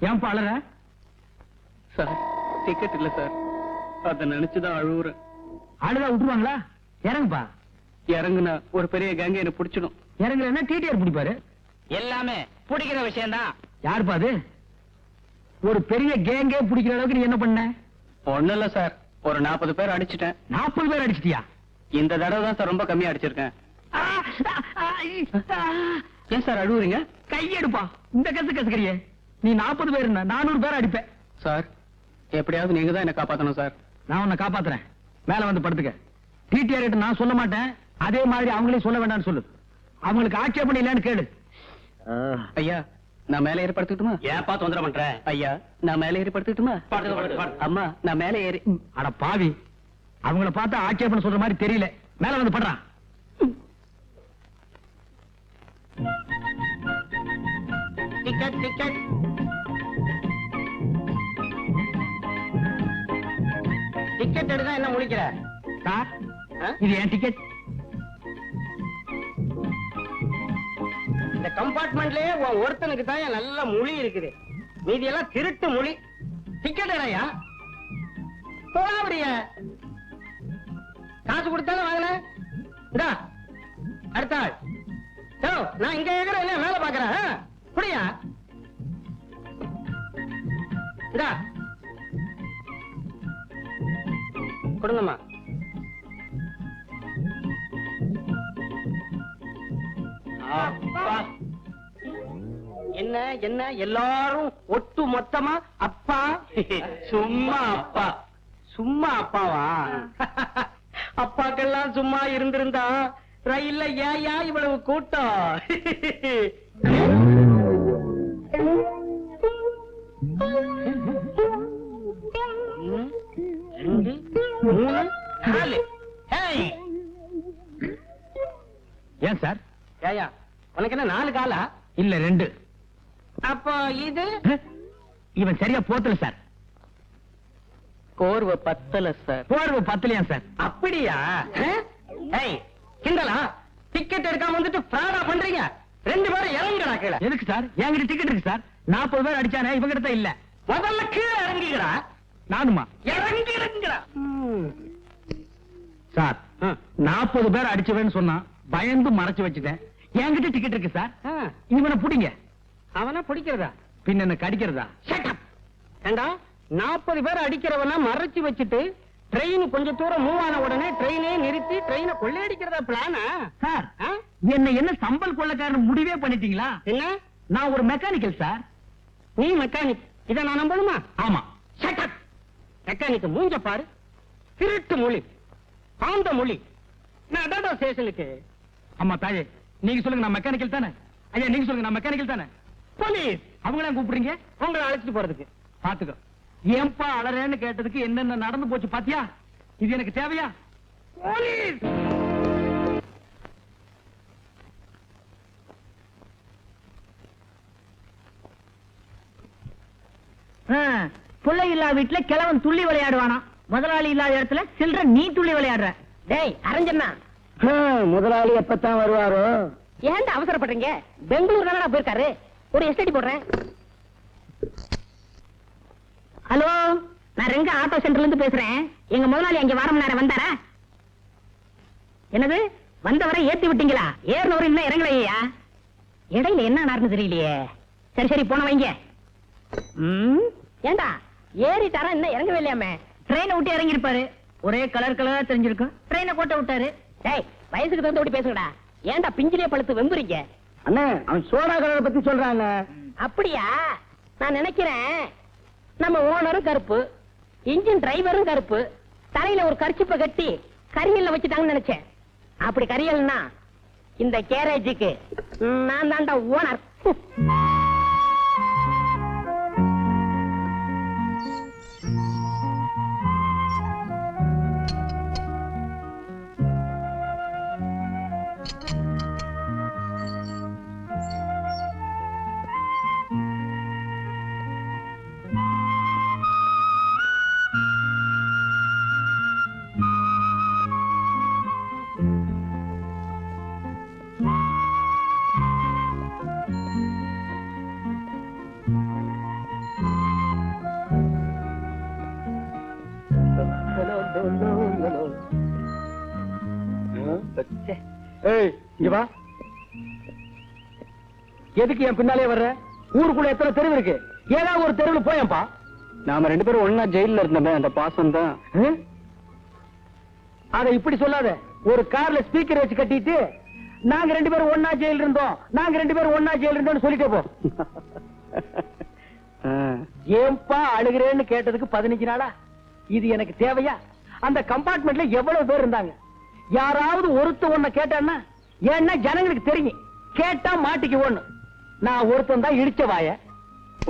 ஏன்பா அழற? Sir ticket இல்ல சார், அத நினைச்சுதான் அழுவுறேன். அழுதா விட்டுருவாங்களா? இறங்குப்பா. இறங்குனா ஒரு பெரிய கேங்க என்ன பிடிச்சிடும். இறங்குறேன்னா டிடிஆர் பிடிப்பாரு. எல்லாமே பிடிக்கிற விஷயம் தான். யாருப்பா அது? ஒரு பெரிய கேங்கே பிடிக்கிற அளவுக்கு நீ என்ன பண்ண? ஒண்ணும் இல்ல சார், ஒரு 40 பேர் அடிச்சிட்டேன். 40 பேர் அடிச்சிட்டியா? இந்த தடவை தான் சார் ரொம்ப கம்மியா அடிச்சிருக்கேன். ஏன் சார் அழுவுறீங்க? கையெடுப்பா. இந்த கசுக்கறியே நீ 40 பேர் 400 பேர் அடிப்பேன். சார் எப்படியாவது நீங்க தான் என்ன காப்பாத்தணும் சார். நான் உன்னை காப்பாத்துறேன். மேல வந்து படுத்துக்க. டிடிஆர் கிட்ட நான் சொல்ல மாட்டேன், அதே மாதிரி அவங்களையும் சொல்ல வேண்டாம்னு சொல்லு. அவங்களுக்கு ஆட்சேபணம் இல்லைன்னு கேளு. ஐயா நான் மேல ஏறி படுத்துக்கிட்டுமா? ஏப்பா தொந்தரவு பண்ற? ஐயா நான் மேல ஏறி படுத்துக்கிட்டுமா? அம்மா நான் மேல ஏறி. அட பாவி, அவங்கள பார்த்தா ஆட்சேபணம் சொல்ற மாதிரி தெரியல. மேல வந்து படுறான். டிக்கெட் டிக்கெட் டிக்கெட் எடுத்தா என்ன முழிக்கிற? சார் இது என் டிக்கெட். இந்த கம்பார்ட்மெண்ட்லயே ஒருத்தனுக்கு தான் நல்ல மொழி இருக்குது, மீதி எல்லாம் திருட்டு மொழி. டிக்கெட் எடையா போறிய காசு கொடுத்தாலும் வாங்கின. அடுத்த ஆள் நான் இங்க இருக்கிறேன், மேல பாக்குறேன். புரியா? கொடுங்கம்மா. என்ன என்ன எல்லாரும் ஒட்டு மொத்தமா அப்பா? சும்மா அப்பா. சும்மா அப்பாவா? அப்பாக்கெல்லாம் சும்மா இருந்திருந்தா ரயில்ல ஏயா இவ்வளவு கூட்டம்? ரெண்டு மூணு நாலு. ஏன் சார்? ஏயா உனக்கு என்ன 4 காலா? இல்ல 2. அப்போ இது இவன் சரியா போத்தல சார். கோர்வை பத்தல சார். போர்வை பத்தலையா சார்? அப்படியா? கிண்டலா? டிக்கெட் எடுக்காம வந்துட்டு ஃப்ராடா பண்றீங்க. 2 பேரும் இறங்குடா கீழே. எதுக்கு சார்? என்கிட்ட டிக்கெட் இருக்கு சார். 40 பேர் அடிச்சானே, இவங்க கிட்ட இல்ல. முதல்ல கீழே இறங்குகிறா. நானுமா? இறங்குறா சார். 40 பேர் அடிச்சவன்னு சொன்னா பயந்து மறைச்சு வச்சுட்டேன். என்கிட்ட டிக்கெட் இருக்கு சார். இவனை புடிங்க. அவனா பிடிக்கிறதா? பின்ன என்ன கடிக்கிறதா? ஏண்டா 40 பேர் அடிக்கிறவனா மறைச்சு வச்சுட்டு ட்ரெயின் கொஞ்சம் தூரம் மூவ் ஆன உடனே ட்ரெயினே நிறுத்தி ட்ரெயினை கொள்ளையடிக்கிறதா பிளானா? சார் என்ன சம்பல் கொள்ளக்காரன் முடிவே பண்ணிட்டீங்களா? என்ன? நான் ஒரு மெக்கானிக்கல் சார். நீ மெக்கானிக், இதை நான் நம்பணுமா? ஆமா. மெக்கானிக் மூஞ்ச பாரு. திருட்டு மொழி, பாந்த மொழி. நான் அடாடா ஸ்டேஷனுக்கு. அம்மா தாயே, நீங்க சொல்லுங்க நான் மெக்கானிக்கல் தானே? ஐயா நீங்க சொல்லுங்க நான் மெக்கானிக்கல் தானே? போலீஸ் அவங்கள கூப்பிடுறீங்க? உங்களை அழைச்சிட்டு போறதுக்கு. பாத்துக்கோ. ஏன்பா அலறேன்னு கேட்டதுக்கு என்னென்ன நடந்து போச்சு பாத்தியா? இது எனக்கு தேவையா? போலீஸ் பிள்ளை இல்லா வீட்டுல கிழவன் துள்ளி விளையாடுவானா, முதலாளி இல்லாத இடத்துல சில்ற நீ துள்ளி விளையாடுற. டேய் அரஞ்சண்ணா, முதலாளி எப்பத்தான் வருவாரோ? ஏன்டா அவசரப்படுறீங்க? பெங்களூர் தானடா போயிருக்காரு. ஒரு எஸ்டடி போடுறேன். ஹலோ, நான் ரெங்க ஆட்டோ சென்டர்ல இருந்து பேசுறேன். எங்க முதலாளி அங்க வாரம் நேரம் வந்தாரா? என்னது வந்தவரை ஏத்தி விட்டீங்களா? ஏறினவரை இன்னும் இறங்கலையா? இடையில என்ன நடந்து தெரியலையே. சரி சரி போன வைங்க. ஏண்டா ஏறிட்டாரா இன்னும் இறங்கவே இல்லையாமே? ட்ரெயினை விட்டு இறங்கி இருப்பாரு. ஒரே கலர் கலரா தெரிஞ்சிருக்கும். ட்ரெயினை கோட்டை விட்டாரு. டேய் வயசுக்கு தகுந்த விட்டு பேசுங்கடா. ஏன்டா பிஞ்சிலே பழுத்து வெம்புறீங்க? அண்ணா அவன் சோடா கலரை பத்தி சொல்றாங்க. அப்படியா? நான் நினைக்கிறேன் நம்ம ஓனரும் கருப்பு, இன்ஜின் டிரைவரும் கருப்பு, தலையில ஒரு கர்ச்சிப்பை கட்டி கரியல்ல வச்சுட்டாங்கன்னு நினைச்சேன். அப்படி கரியல்னா இந்த கேரேஜுக்கு நான் தான்டா ஓனர். இங்க வா. எதுக்கு என் பின்னாலே வர்ற? ஊருக்குள்ள எத்தனை தெருவு இருக்கு, ஏதாவது ஒரு தெருவில் போயப்பா. நாம 2 பேரும் ஒன்னா ஜெயில இருந்தோமே, அந்த பாசம் தான். அத இப்படி சொல்லாத. ஒரு கார்ல ஸ்பீக்கர் வச்சு கட்டிட்டு நாங்க 2 பேரும் ஒன்னா ஜெயில இருந்தோம், நாங்க 2 பேரும் ஒன்னா ஜெயில இருந்தோம்னு சொல்லிட்டே போ. ஏன்பா அழுகிறேன்னு கேட்டதுக்கு 15 நாளா? இது எனக்கு தேவையா? அந்த கம்பார்ட்மெண்ட்ல எவ்வளவு பேர் இருந்தாங்க. யாராவது ஒருத்த ஒன்ன கேட்டான்னா, ஏன்னா ஜனங்களுக்கு தெரியும் கேட்டா மாட்டிக்குவோன்னு. நான் ஒருத்தன் தான் இடிச்ச வாய.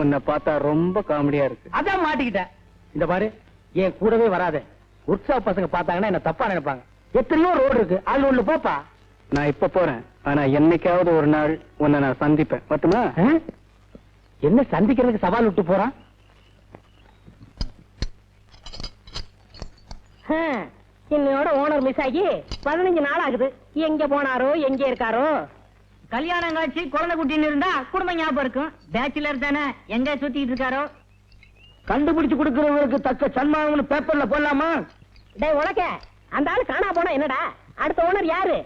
உன்னை பார்த்தா ரொம்ப காமெடியா இருக்கு. அதான் மாட்டிக்கிட்டேன். இந்த பாரு, என் கூடவே வராத. ஒர்க் ஷாப் பசங்க பார்த்தாங்கன்னா என்ன தப்பா நினைப்பாங்க. எத்தனையோ ரோடு இருக்கு, அதுல ஒண்ணு போப்பா. நான் இப்ப போறேன், ஆனா என்னைக்காவது ஒரு நாள் உன்னை நான் சந்திப்பேன். மட்டுமா? என்ன சந்திக்கிறதுக்கு சவால் விட்டு போறான்? இன்னையோட ஓனர் மிஸ் ஆகி 15 நாள் ஆகுது. எங்க போனாரோ, எங்க இருக்காரோ? கல்யாணம் காட்சி குழந்தை குட்டின்னு இருந்தா குடும்பம் ஞாபகம் இருக்கும். பேச்சுலர் தானே, எங்க சுத்திட்டு இருக்காரோ? கண்டுபிடிச்சு கொடுக்கிறவங்களுக்கு தக்க சன்மானம்னு பேப்பர்ல போடலாமா? டேய் உனக்க, அந்த ஆளு காணா போனா என்னடா? அடுத்த ஓனர் யாரு?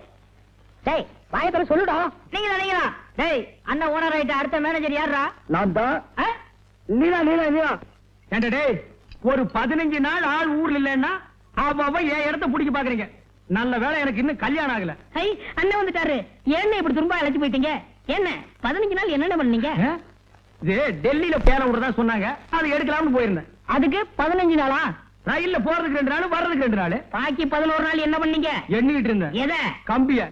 டேய் வாயத்துல சொல்லுடா. நீங்களா? டேய் அண்ணன் ஓனர் ஆயிட்ட, அடுத்த மேனேஜர் யாரா? நான் தான். நீனா நீனா நீனா ஏண்டா டேய், ஒரு 15 நாள் ஆள் ஊர்ல இல்லன்னா அவ என் இடத்த பிடிக்க பாக்குறீங்க. நல்ல வேளை எனக்கு இன்னும் கல்யாணம் ஆகல. ஐ அண்ணன் வந்துட்டாரு. என்ன இப்படி திரும்ப அழைச்சு போயிட்டீங்க? என்ன 15 நாள் என்னென்ன பண்ணீங்க? இது டெல்லியில பேர விடுறதா சொன்னாங்க, அது எடுக்கலாம்னு போயிருந்தேன். அதுக்கு 15 நாளா? ரயில்ல போறதுக்கு 2 நாள், வர்றதுக்கு 2 நாள். பாக்கி 11 நாள் என்ன பண்ணீங்க? எண்ணிட்டு இருந்தேன். எத? கம்பிய.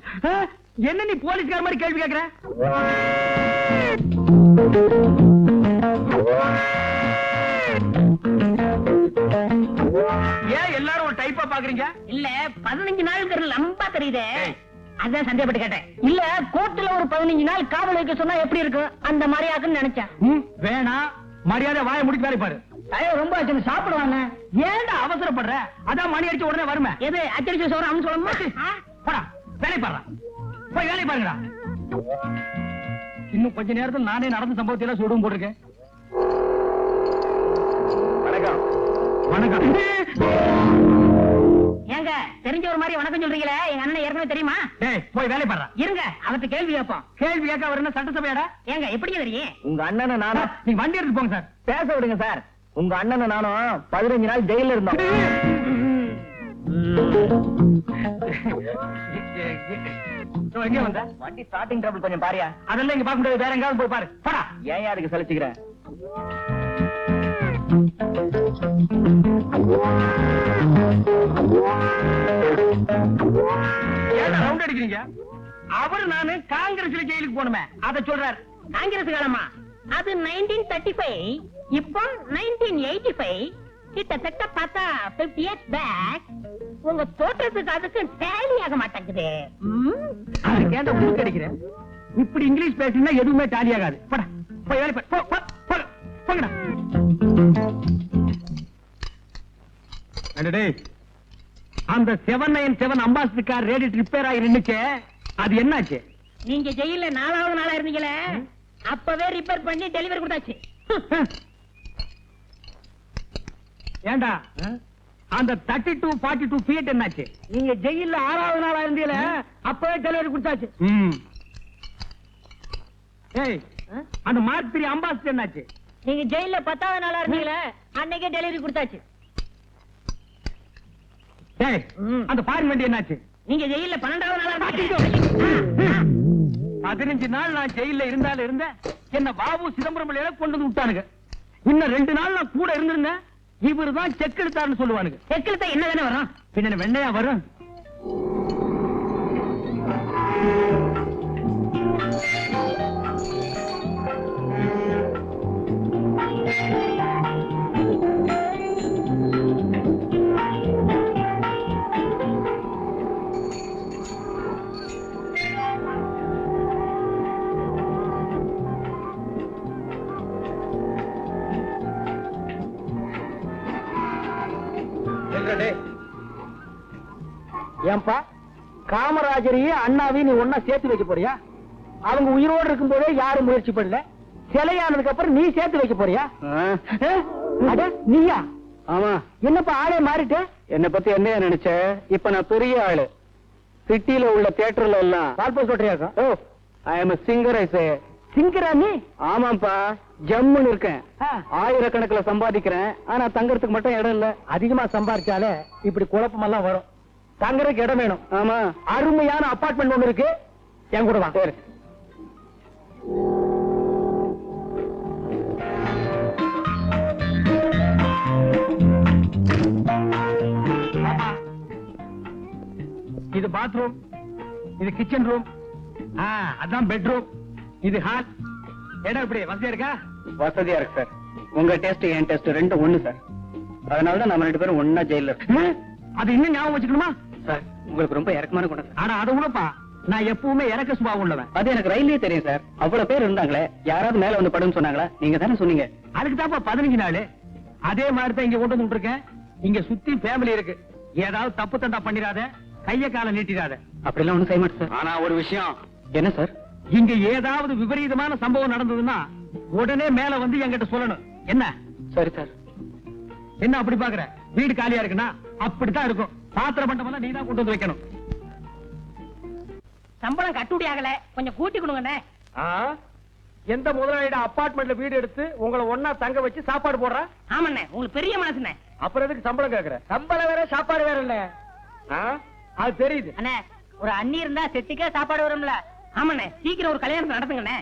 என்ன நீ போலீஸ்கார மாதிரி கேள்வி கேக்குற? ஏன் எல்லாரும் ஒரு டைப்பா பாக்குறீங்க? இல்ல 15 நாள் லம்பா தெரியுதே, அதான் சந்தேகப்பட்டு கேட்டேன். இல்ல கோர்ட்ல ஒரு 15 நாள் காவல் வைக்க சொன்னா எப்படி இருக்கும், அந்த மாதிரி ஆக்குன்னு நினைச்சேன். வேணாம், மரியாதை வாயை முடிச்சு வேலை பாரு. ரொம்ப ஆச்சு, சாப்பிடுவாங்க. ஏன்டா அவசரப்படுற? அதான் மணி அடிச்ச உடனே வருமே. எது அச்சடிச்சு சோறு அவன் சொல்லணுமா? போடா, வேலை பாரு. போய் வேலை பாருங்கடா. இன்னும் கொஞ்ச நேரத்தில் நானே நடந்த சம்பவத்தை எல்லாம் சொல்லுவோம் போட்டிருக்கேன். வணக்கம். வணக்கம். ஏங்க தெரிஞ்ச ஒரு மாதிரி வணக்கம் சொல்றீங்களே, எங்க அண்ணன் ஏற்கனவே தெரியுமா? டேய் போய் வேலை பாரு. இருங்க, அவர்கிட்ட கேள்வி கேட்போம். கேள்வி கேட்க அவர் என்ன சட்டசபையாடா? ஏங்க எப்படி தெரியும்? உங்க அண்ணனை நானும். நீங்க வண்டி எடுத்து போங்க சார். பேச விடுங்க சார். உங்க அண்ணனை நானும் 15 நாள் ஜெயில இருந்தோம். எங்க வந்த? வண்டி ஸ்டார்டிங் ட்ரபிள் கொஞ்சம் பாரியா. அதெல்லாம் இங்க பார்க்க முடியாது, வேற எங்காவது போய் பாரு. போடா. ஏன் அதுக்கு சலிச்சுக்கிறேன்? ஏன் ரவுண்ட் அடிக்கிறீங்க? அவரு நானு காங்கிரஸ்ல ஜெயிலுக்கு போனுமே, அத சொல்றாரு. காங்கிரஸ் காலமா? அது 1935, இப்போ 1985. கிட்டத்தட்ட பார்த்தா 50 years back. உங்க தோற்றத்துக்கு அதுக்கு டேலி ஆக மாட்டேங்குது. அதுக்கேண்ட ஊருக்கு அடிக்கிறேன். இப்படி இங்கிலீஷ் பேசினா எதுவுமே டாலி ஆகாது. போடா, போய் வேலை பாரு. போங்கடா. அந்த 797 அம்பாசிடர் கார் ரேடியேட்டர் ரிப்பேர் ஆகி நின்னுச்சே, அது என்னாச்சு? நீங்க ஜெயில 4வது நாளா இருந்தீங்களே, அப்பவே ரிப்பேர் பண்ணி டெலிவரி கொடுத்தாச்சு. ஏண்டா அந்த 32, 42 ஃபீட் என்னாச்சு? நீங்க ஜெயில 6வது நாளா இருந்தீங்களே, அப்பவே டெலிவரி கொடுத்தாச்சு. ஏய், அந்த மார்க் 3 அம்பாசிடர் என்னாச்சு? நீங்க ஜெயில 10வது நாளா இருந்தீங்களே, அன்னைக்கே டெலிவரி கொடுத்தாச்சு. ஏய், அந்த ஃபாரின் வண்டி என்னாச்சு? நீங்க ஜெயில 12வது நாளா 15 நாள் நான் ஜெயில இருந்தேன். என்ன பாபு சிதம்பரம் பிள்ளையில கொண்டு வந்து விட்டானுங்க. இன்னும் 2 நாள் நான் கூட இருந்திருந்தேன், இவருதான் செக் எடுத்தாருன்னு சொல்லுவானுங்க. செக் எடுத்தா என்ன தானே வரும்? பின்ன வெண்ணையா வரும். ஏன்பா காமராஜரையும் அண்ணாவையும் நீ ஒன்னா சேர்த்து வைக்க போறியா? அவங்க உயிரோடு இருக்கும் போதே யாரும் முயற்சி பண்ணல, சிலையானதுக்கு அப்புறம் நீ சேர்த்து வைக்க போறியா? நீயா? ஆமா. என்னப்பா ஆளே மாறிட்ட? என்ன பத்தி என்ன நினைச்ச? இப்ப நான் பெரிய ஆளு. சிட்டில உள்ள தியேட்டர்ல எல்லாம் வால்போஸ்ட் ஒட்டியாக்கும். Oh I am singer I say. சிங்கரா நீ? ஆமாப்பா, ஜம்முன்னு இருக்கேன். ஆ. ஆயிரக்கணக்கில் சம்பாதிக்கிறேன். ஆனா தங்கறதுக்கு மட்டும் இடம் இல்ல. அதிகமா சம்பாரிச்சாலே இப்படி குழப்பமெல்லாம் வரும். தங்கறதுக்கு இடம் வேணும். ஆமா, அருமையான அபார்ட்மெண்ட் ஒண்ணு இருக்கு, என் கூட வா. சரி. இது பாத்ரூம், இது கிச்சன் ரூம், அதான் பெட்ரூம், இது ஹால். இடம் எப்படி வசதியா இருக்கா? வசதியா இருக்கு சார். உங்க டேஸ்ட் என் டேஸ்ட் ரெண்டும் ஒண்ணு சார். அதனாலதான் நம்ம 2 பேரும் ஒன்னா ஜெயில இருக்கோம். அது இன்னும் ஞாபகம் வச்சுக்கணுமா? சார், உங்களுக்கு ரொம்ப இறக்கமான குணம் சார். ஆனா அதை விடப்பா, நான் எப்பவுமே இறக்க சுபாவம் உள்ளவன். அது எனக்கு ரயிலே தெரியும் சார். அவ்வளவு பேர் இருந்தாங்களே, யாராவது மேல வந்து படுன்னு சொன்னாங்களா? நீங்க தானே சொன்னீங்க. அதுக்கு தான்ப்பா 15 நாள். அதே மாதிரி தான் இங்க கொண்டு வந்து இருக்கேன். இங்க சுத்தி ஃபேமிலி இருக்கு. ஏதாவது தப்பு தண்டா பண்ணிடாத, கைய கால நீட்டிடாத. அப்படிலாம் ஒண்ணும் செய்ய மாட்டேன் சார். ஆனா ஒரு விஷயம், என்ன சார்? இங்க ஏதாவது விபரீதமான சம்பவம் நடந்ததுன்னா உடனே மேல வந்து என்கிட்ட சொல்லணும். என்ன? சரி சார். என்ன அப்படி பாக்குற? வீடு காலியா இருக்குன்னா அப்படித்தான் இருக்கும். பாத்திர பண்டமெல்லாம் நீ தான் கொண்டு வந்து வைக்கணும். சம்பளம் கட்டுப்படி ஆகல, கொஞ்சம் கூட்டி கொடுங்கண்ணே. எந்த முதலாளியோட அபார்ட்மெண்ட்ல வீடு எடுத்து உங்களை ஒன்னா தங்க வச்சு சாப்பாடு போடுற? ஆமாண்ணே, உங்களுக்கு பெரிய மனசுண்ணே. அப்புறம் எதுக்கு சம்பளம் கேக்குற? சம்பளம் வேற சாப்பாடு வேற இல்ல. அது தெரியுது. அண்ணே, ஒரு அண்ணி இருந்தா செட்டிக்கே சாப்பாடு வரும்ல. ஆமாண்ணே, சீக்கிரம் ஒரு கல்யாணம் நடத்துங்கண்ணே.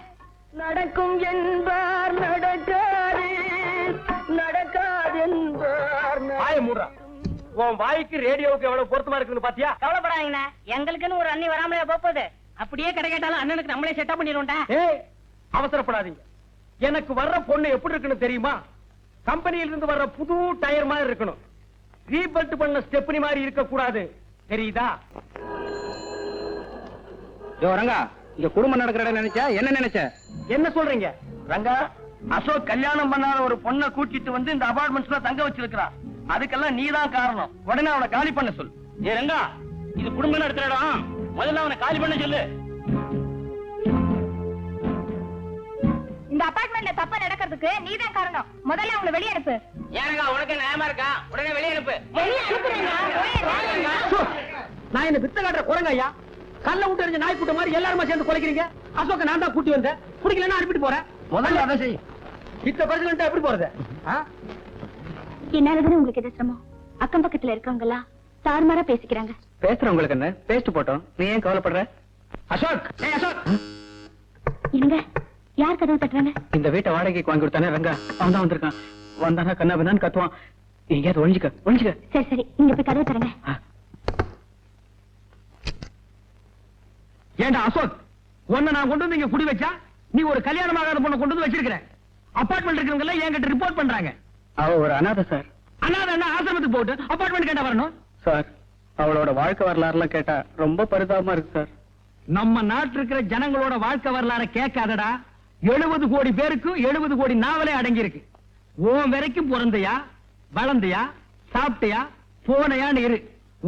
நடக்கும் என்பார் நடக்காது, நடக்காது என்பார். வாய மூடுறா. உன் வாய்க்கு ரேடியோவுக்கு எவ்வளவு பொருத்தமா இருக்குன்னு பாத்தியா? கவலைப்படாதீங்கண்ணே, எங்களுக்குன்னு ஒரு அண்ணி வராமலே போகுது. அப்படியே கடை கேட்டாலும் அண்ணனுக்கு நம்மளே செட்டப் பண்ணிடுவோம்டா. ஏய், அவசரப்படாதீங்க. எனக்கு வர்ற பொண்ணு எப்படி இருக்குன்னு தெரியுமா? கம்பெனியில இருந்து வர்ற புது டயர் மாதிரி இருக்கணும். ரீபல்ட் பண்ண ஸ்டெப்னி மாதிரி இருக்க கூடாது. தெரியுதா? யோ ரங்கா, இங்க குடும்பம் நடக்கிற இடம் நினைச்சா என்ன நினைச்ச? என்ன சொல்றீங்க ரங்கா? அசோக் கல்யாணம் பண்ணாத ஒரு பொண்ணை கூட்டிட்டு வந்து இந்த அபார்ட்மெண்ட்ஸ்ல தங்க வச்சிருக்கான். அதுக்கெல்லாம் நீதான் காரணம். உடனே அவனை காலி பண்ண சொல்லு. ஏ ரங்கா, இது குடும்பம் நடக்கிற இடம். முதல்ல அவனை காலி பண்ண சொல்லு. இந்த அபார்ட்மெண்ட்ல தப்பா நடக்கிறதுக்கு நீதான் காரணம். முதல்ல அவங்களை வெளியே அனுப்பு. ஏனங்க உனக்கு நியாயமா இருக்கா? உடனே வெளியே அனுப்பு. வெளியே அனுப்புறேங்க. நான் என்ன வித்த காட்டுற குரங்க ஐயா? கல்ல விட்டு எறிஞ்ச நாய் கூட்ட மாதிரி எல்லாருமே சேர்ந்து குலைக்கிறீங்க. அசோக்க நான் தான் கூட்டி வந்தேன். குடிக்கலன்னா அனுப்பிட்டு போறேன். முதல்ல அதை செய். இத்த பிரச்சனை எப்படி போறது? என்னாலதானே உங்களுக்கு எது சிரமம்? அக்கம் பக்கத்துல இருக்கவங்க எல்லாம் தாறுமாறா பேசிக்கிறாங்க. பேசுறவங்களுக்கு என்ன? பேசிட்டு போட்டோம். நீ ஏன் கவலைப்படுற? அசோக், ஏய் அசோக். இருங்க, யார் கதவு தட்டுறாங்க? இந்த வீட்டை வாடகைக்கு வாங்கி கொடுத்தானே ரங்கா, அவன் தான் வந்திருக்கான். வந்தானா கண்ணா பின்னான்னு கத்துவான். எங்கேயாவது ஒழிஞ்சுக்க ஒழிஞ்சுக்க. சரி சரி, இங்க போய் கதவு தரங்க. ஏண்டா அசோக், உன்னை நான் கொண்டு வந்து இங்க குடி வச்சா நீ ஒரு கல்யாணமாகாத பொண்ணை கொண்டு வந்து வச்சிருக்கிற. அபார்ட்மெண்ட் இருக்கிறவங்க எல்லாம் என்கிட்ட ரிப்போர்ட் பண்றாங்க. அவ ஒரு அனாதை சார். அனாதை என்ன ஆசிரமத்துக்கு போட்டு அபார்ட்மெண்ட் கேட்டா வரணும்? சார், அவளோட வாழ்க்கை வரலாறுலாம் கேட்டா ரொம்ப பரிதாபமா இருக்கு சார். நம்ம நாட்டு இருக்கிற ஜனங்களோட வாழ்க்கை வரலாறு கேட்காதடா. 70 கோடி பேருக்கு 70 கோடி நாவலே அடங்கி இருக்கு. உன் வரைக்கும் பிறந்தையா, வளர்ந்தையா, சாப்பிட்டியா, போனையான்னு இரு.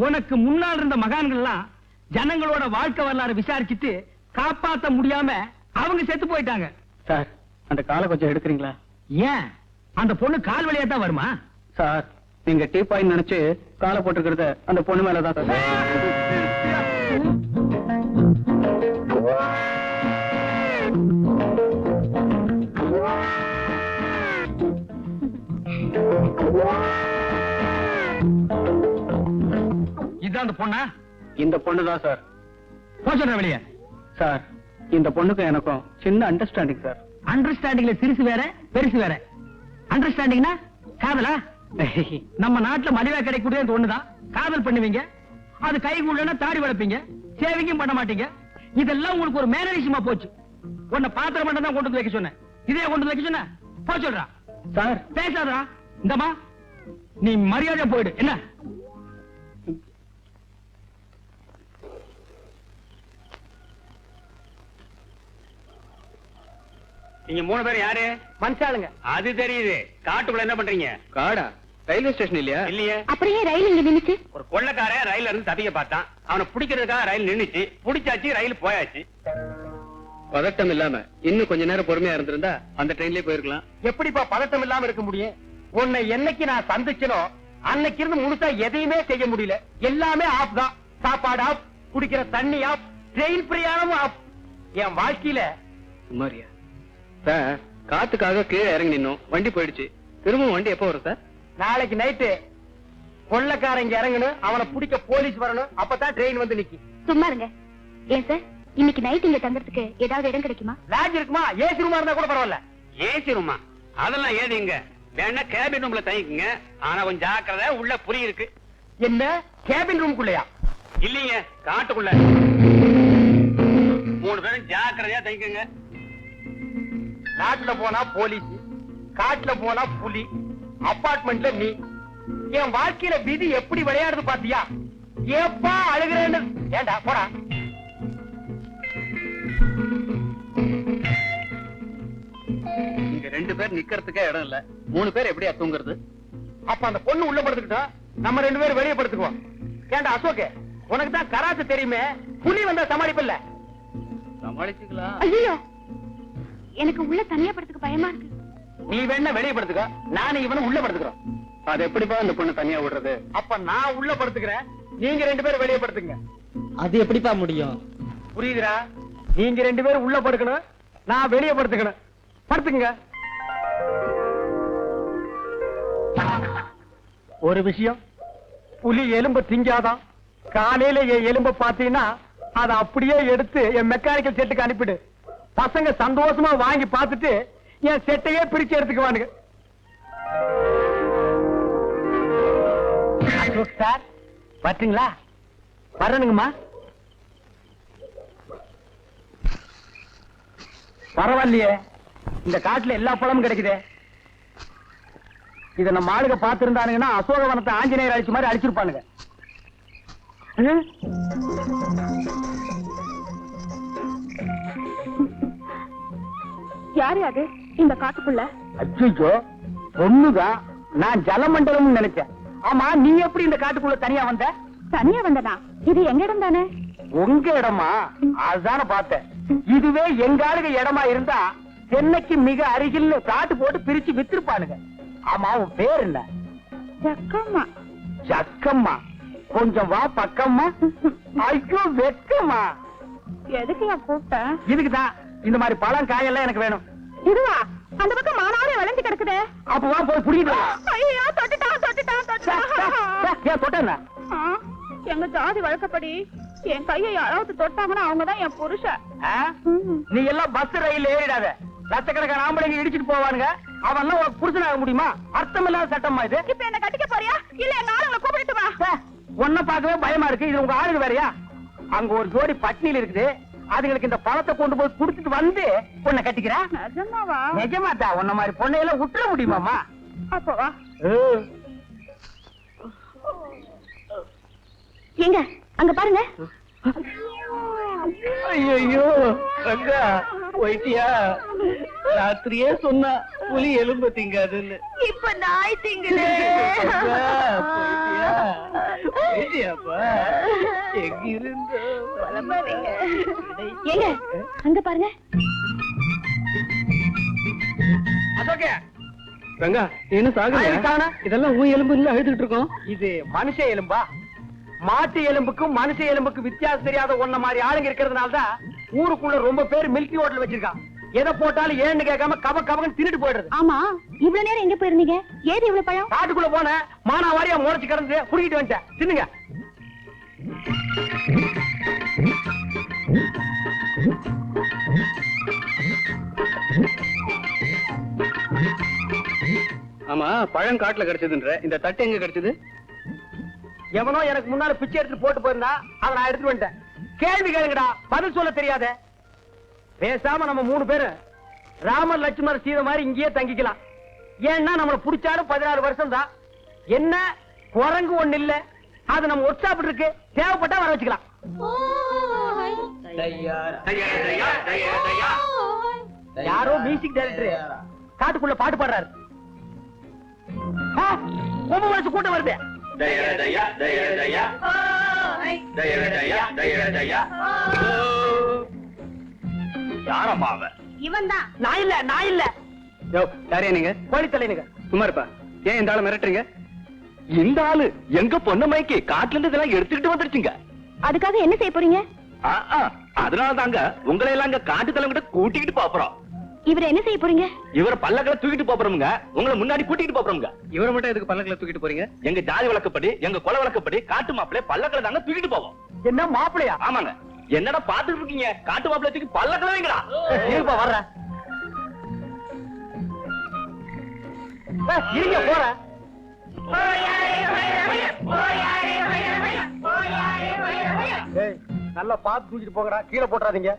உனக்கு முன்னால் இருந்த மகான்கள் எல்லாம் ஜனங்களோட வாழ்க்கை வரலாறு விசாரிச்சுட்டு காப்பாத்த முடியாம அவங்க செத்து போயிட்டாங்க. சார், அந்த காலை கொஞ்சம் எடுக்கிறீங்களா? ஏன் அந்த பொண்ணு கால் வழியா தான் வருமா? சார், நீங்க டீப்பாயின்னு நினைச்சு காலை போட்டுக்கிறத அந்த பொண்ணு மேலதான் சார். இதுதான் அந்த பொண்ணா? இந்த பொண்ணுதான் சார். போச்சா வெளியே? சார், இந்த பொண்ணுக்கும் எனக்கும் சின்ன அண்டர்ஸ்டாண்டிங் சார். அண்டர்ஸ்டாண்டிங்ல சிறுசு வேற பெருசு வேற. அண்டர்ஸ்டாண்டிங்னா காதலா? நம்ம நாட்டுல மலிவா கிடைக்கக்கூடிய இந்த ஒண்ணுதான். காதல் பண்ணுவீங்க, அது கை கூடனா தாடி வளர்ப்பீங்க, சேவிங்கும் பண்ண மாட்டீங்க. இதெல்லாம் உங்களுக்கு ஒரு மேனரிசமா போச்சு. உன்னை பாத்திரம் மட்டும் தான் கொண்டு வந்து வைக்க சொன்னேன். இதே கொண்டு வந்து வைக்க சொன்ன போ சொல்றா. சார், பேசாதா? இந்தமா நீ மரியாதையா போயிடு. என்ன நீங்க 3 பேர் யாரு? மனுஷாளுங்க. அது தெரியுது. காட்டுக்குள்ள என்ன பண்றீங்க? காடா? ரயில்வே ஸ்டேஷன் இல்லையா? இல்லையே. அப்படியே ரயில் இங்க நின்னுச்சு. ஒரு கொள்ளக்காரன் ரயில்ல இருந்து தப்பிக்க பார்த்தான். அவனை பிடிக்கிறதுக்காக ரயில் நின்னுச்சு. பிடிச்சாச்சு, ரயில் போயாச்சு. பதட்டம் இல்லாம இன்னும் கொஞ்ச நேரம் பொறுமையா இருந்திருந்தா அந்த ட்ரெயின்லயே போயிருக்கலாம். எப்படிப்பா பதட்டம் இல்லாம இருக்க முடியும்? உன்னை என்னைக்கு நான் சந்திச்சனோ அன்னைக்கு இருந்து முழுசா எதையுமே செய்ய முடியல. எல்லாமே ஆஃப் தான். சாப்பாடு ஆஃப், குடிக்கிற தண்ணி ஆப், ட்ரெயின் பிரயாணமும் ஆப். என் வாழ்க்கையில சுமாரியா சார், காத்துக்காக கீழே இறங்கி நின்னோம், வண்டி போயிடுச்சு. திரும்ப வண்டி எப்போ வரும் சார்? நாளைக்கு நைட்டு கொள்ளக்காரன் இங்க இறங்கணும், அவனை பிடிக்க போலீஸ் வரணும், அப்பதான் ட்ரெயின் வந்து நிக்கி. சும்மா இருங்க. ஏன் சார், இன்னைக்கு நைட் இங்க தங்கறதுக்கு ஏதாவது இடம் கிடைக்குமா? லாட்ஜ் இருக்குமா? ஏசி ரூமா இருந்தா கூட பரவாயில்ல. ஏசி ரூமா? அதெல்லாம் ஏதிங்க. வேணா கேபின் ரூம்ல தங்கிக்குங்க. ஆனா கொஞ்சம் ஜாக்கிரதை, உள்ள புலி இருக்கு. என்ன கேபின் ரூம்குள்ளயா? இல்லீங்க, காட்டுக்குள்ள. 3 பேரும் ஜாக்கிரதையா தங்கிக்குங்க. நாட்டுல போனா போலீஸ், காட்டுல போனா புலி, அபார்ட்மெண்ட்ல நீ. என் வாழ்க்கையில விதி எப்படி விளையாடுது பாத்தியா? ஏப்பா அழுகிறேன்னு. ஏண்டா போடா. இங்க 2 பேர் நிக்கிறதுக்கே இடம் இல்ல, 3 பேர் எப்படியா தூங்குறது? அப்ப அந்த பொண்ணு உள்ள படுத்துக்கிட்டோம், நம்ம 2 பேரும் வெளியே படுத்துக்குவோம். ஏண்டா அசோக், உனக்கு தான் கராத்தே தெரியுமே, புலி வந்தா சமாளிப்பில்ல. சமாளிச்சுக்கலாம். ஐயோ, எனக்கு உள்ள தனியா படுத்துக்க பயமா இருக்கு. நீ வேணா வெளியே படுத்துக்க, நானும் இவனும் உள்ள படுத்துக்கிறோம். அது எப்படிப்பா அந்த பொண்ணு தனியா விடுறது? அப்ப நான் உள்ள படுத்துக்கிறேன், நீங்க 2 பேரும் வெளியே படுத்துங்க. அது எப்படிப்பா முடியும்? புரியுதுடா? நீங்க 2 பேரும் உள்ள படுக்கணும், நான் வெளியே படுத்துக்கணும். படுத்துங்க. ஒரு விஷயம், புலி எலும்ப திங்காதான். காலையில என் எலும்ப பாத்தீங்கன்னா அதை அப்படியே எடுத்து என் மெக்கானிக்கல் செட்டுக்கு அனுப்பிடு. பசங்க சந்தோஷமா வாங்கி பார்த்துட்டு என் செட்டையே பிரிச்சு எடுத்துக்குவானுங்க. அசோக் சார், பாத்தீங்களா? வரணுங்கம்மா. பரவாயில்லையே, இந்த காட்டுல எல்லா பழமும் கிடைக்குதே. இத நம்ம ஆளுங்க பாத்துருந்தானுங்கன்னா அசோகவனத்தை ஆஞ்சநேயர் அழிச்ச மாதிரி அழிச்சிருப்பானுங்க. யாரு அது இந்த காட்டுக்குள்ள? அச்சோ, பொண்ணுதான். நான் ஜலமண்டலம் நினைச்சேன். ஆமா, நீ எப்படி இந்த காட்டுக்குள்ள தனியா வந்த? தனியா வந்தனா? இது எங்க இடம் தானே? உங்க இடமா? அதுதானே பார்த்தேன். இதுவே எங்க ஆளுங்க இடமா இருந்தா சென்னைக்கு மிக அருகில் காட்டு போட்டு பிரிச்சு வித்திருப்பானுங்க. ஆமா, உன் பேர் என்ன? ஜக்கம்மா. ஜக்கம்மா? கொஞ்சம் வா பக்கம்மா. ஐயோ வெக்கம்மா. எதுக்கு நான் கூப்பிட்டேன்? இதுக்குதான். இந்த மாதிரி பழம் காயெல்லாம் எனக்கு வேணும். இதுவா? அந்த பக்கம் மானாரே வளைஞ்சு கிடக்குதே. அப்ப வா போய் புடிக்கிட்டு வா. ஐயோ, தொட்டுட்டான் தொட்டுட்டான் தொட்டுட்டான். ஏன் தொட்டேன்னா? எங்க ஜாதி வழக்கப்படி என் கையை யாராவது தொட்டாங்கன்னா அவங்கதான் என் புருஷன். நீ எல்லாம் பஸ் ரயில் ஏறிடாத. லட்சக்கணக்கான ஆம்பளைங்க இடிச்சிட்டு போவானுங்க. அவன் உனக்கு புருஷனாக முடியுமா? அர்த்தம் இல்லாத சட்டமா இது. இப்ப என்ன கட்டிக்க போறியா இல்ல எங்க ஆளுங்களை கூப்பிட்டு வா? ஒன்ன பார்க்கவே பயமா இருக்கு. இது உங்க ஆளுங்க வேறையா? அங்க ஒரு ஜோடி பட்னியில் இருக்குது. அதுங்களுக்கு இந்த பழத்தை கொண்டு போய் குடுத்துட்டு வந்து பொண்ணை கட்டிக்கிறேன். நிஜமாவா? நிஜமாத்தா. உன்ன மாதிரி பொண்ணையெல்லாம் விட்டுற முடியுமாமா? அப்போ வா. எங்க அங்க பாருங்க. ஐயோ ரங்கா, போயிட்டியா? ராத்திரியே சொன்னா புலி எலும்பு திங்காதுன்னு. இப்ப நாய் திங்குது. போயிட்டியாப்பா? எங்க இருந்தோ ஏங்க அங்க பாருங்க. அதோகே ரங்கா, என்ன சாகுது? இதெல்லாம் உன் எலும்பு இல்ல அழுதுட்டு இருக்கோம். இது மனுஷ எலும்பா? மாட்டு எலும்புக்கும் மனுஷ எலும்புக்கும் வித்தியாசம் தெரியாத ஒன்ன மாதிரி ஆளுங்க இருக்கிறதுனாலதான் ஊருக்குள்ள ரொம்ப பேர் மில்கி ஹோட்டல் வச்சிருக்கான். எதை போட்டாலும் ஏன்னு கேட்காம கப கபன்னு தின்னுட்டு போயிடுறது. ஆமா, இவ்வளவு நேரம் எங்க போயிருந்தீங்க? ஏது இவ்வளவு பழம்? காட்டுக்குள்ள போன மானா வாரியா முளைச்சு கிடந்து புடிக்கிட்டு வந்துட்டேன். தின்னுங்க. ஆமா, பழம் காட்டுல கிடைச்சதுன்ற, இந்த தட்டு எங்க கிடைச்சது? எவனோ எனக்கு முன்னால பிச்சை எடுத்து போட்டு போயிருந்தா அதை நான் எடுத்துட்டு வந்துட்டேன். கேள்வி கேளுங்கடா, பதில் சொல்ல தெரியாத. பேசாம நம்ம 3 பேரு ராமர் லட்சுமணர் சீதை மாதிரி இங்கேயே தங்கிக்கலாம். ஏன்னா நம்மள புடிச்சாலும் 16 வருஷம் தான். என்ன குரங்கு ஒண்ணு இல்ல, அது நம்ம ஒர்க் ஷாப் இருக்கு, தேவைப்பட்டா வர வச்சுக்கலாம். யாரோ மியூசிக் டைரக்டர் காட்டுக்குள்ள பாட்டு பாடுறாரு. ரொம்ப மனசு கூட்டம் வருது. யாரம்மா அவன்? இவன் தான். நான் இல்ல, நான் இல்ல. யாரையா நீங்க? கோழி தலைனுங்க. சும்மா இருப்பா. ஏன் இந்த ஆளை மிரட்டுறீங்க? இந்த ஆளு எங்க பொண்ணு மைக்கு காட்டுல இருந்து இதெல்லாம் எடுத்துக்கிட்டு வந்துருச்சுங்க. அதுக்காக என்ன செய்ய போறீங்க? அதனால தாங்க உங்களை எல்லாம் அங்க காட்டு தலைவங்கிட்ட கூட்டிக்கிட்டு போறோம். இவரை என்ன செய்ய போறீங்க? இவரை பல்லக்களை தூக்கிட்டு போறோமுங்க. உங்களை முன்னாடி கூட்டிட்டு போறோமுங்க. இவரை மட்டும் எதுக்கு பல்லக்கில தூக்கிட்டு போறீங்க? எங்க ஜாதி வழக்கப்படி, எங்க கொலை வழக்கப்படி காட்டு மாப்பிள்ளை பல்லக்களை தாங்க தூக்கிட்டு போவோம். என்ன மாப்பிளையா? ஆமாங்க. என்னடா பாத்துட்டு இருக்கீங்க? காட்டு மாப்பிள்ளை தூக்கி பல்லக்களை வைங்கடா. இருப்பா வர்ற. இருங்க போற. நல்லா பார்த்து தூக்கிட்டு போங்கடா, கீழே போட்டுறாதீங்க.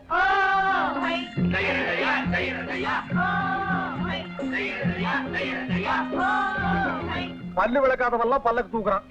பல்லு விளக்காதவெல்லாம் பல்லக்கு தூக்குறான்.